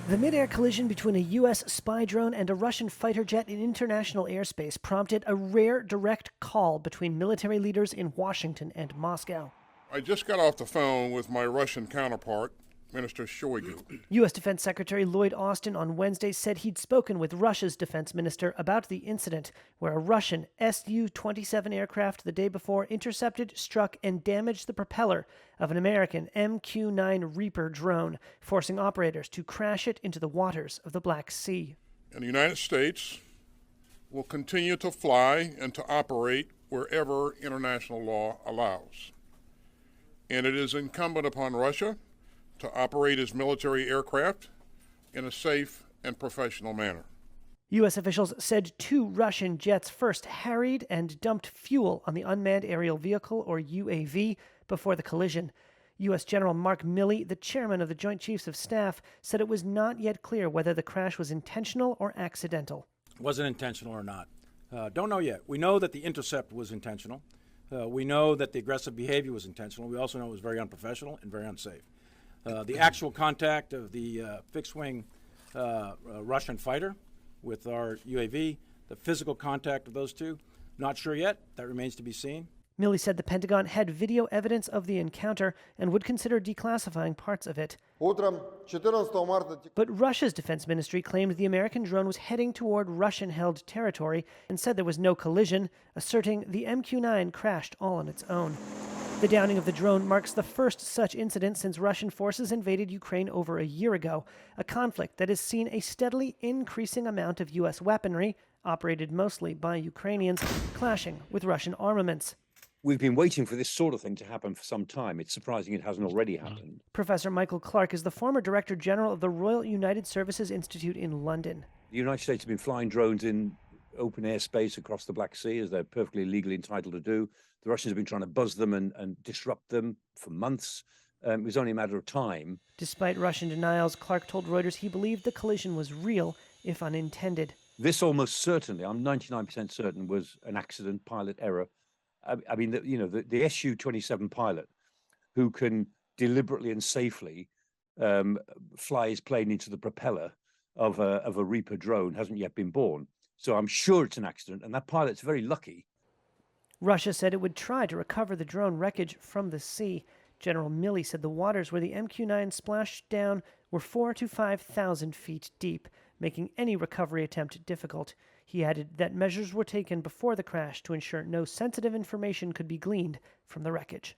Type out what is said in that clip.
The mid-air collision between a U.S. spy drone and a Russian fighter jet in international airspace prompted a rare direct call between military leaders in Washington and Moscow. I just got off the phone with my Russian counterpart, Minister Shoigu. U.S. Defense Secretary Lloyd Austin on Wednesday said he'd spoken with Russia's defense minister about the incident where a Russian Su-27 aircraft the day before intercepted, struck, and damaged the propeller of an American MQ-9 Reaper drone, forcing operators to crash it into the waters of the Black Sea. And the United States will continue to fly and to operate wherever international law allows. And it is incumbent upon Russia to operate its military aircraft in a safe and professional manner. U.S. officials said 2 Russian jets first harried and dumped fuel on the unmanned aerial vehicle, or UAV, before the collision. U.S. General Mark Milley, the chairman of the Joint Chiefs of Staff, said it was not yet clear whether the crash was intentional or accidental. Was it intentional or not? Don't know yet. We know that the intercept was intentional. We know that the aggressive behavior was intentional. We also know it was very unprofessional and very unsafe. The actual contact of the fixed-wing Russian fighter with our UAV, the physical contact of those two, not sure yet. That remains to be seen. Milley said the Pentagon had video evidence of the encounter and would consider declassifying parts of it. But Russia's defense ministry claimed the American drone was heading toward Russian-held territory and said there was no collision, asserting the MQ-9 crashed all on its own. The downing of the drone marks the first such incident since Russian forces invaded Ukraine over a year ago, a conflict that has seen a steadily increasing amount of U.S. weaponry, operated mostly by Ukrainians, clashing with Russian armaments. We've been waiting for this sort of thing to happen for some time. It's surprising it hasn't already happened. Professor Michael Clark is the former Director General of the Royal United Services Institute in London. The United States have been flying drones in open airspace across the Black Sea, as they're perfectly legally entitled to do. The Russians have been trying to buzz them and disrupt them for months. It was only a matter of time. Despite Russian denials, Clark told Reuters he believed the collision was real, if unintended. This almost certainly, I'm 99% certain, was an accident, pilot error. I mean, the Su-27 pilot who can deliberately and safely fly his plane into the propeller of a Reaper drone hasn't yet been born. So I'm sure it's an accident, and that pilot's very lucky. Russia said it would try to recover the drone wreckage from the sea. General Milley said the waters where the MQ-9 splashed down were 4,000 to 5,000 feet deep, making any recovery attempt difficult. He added that measures were taken before the crash to ensure no sensitive information could be gleaned from the wreckage.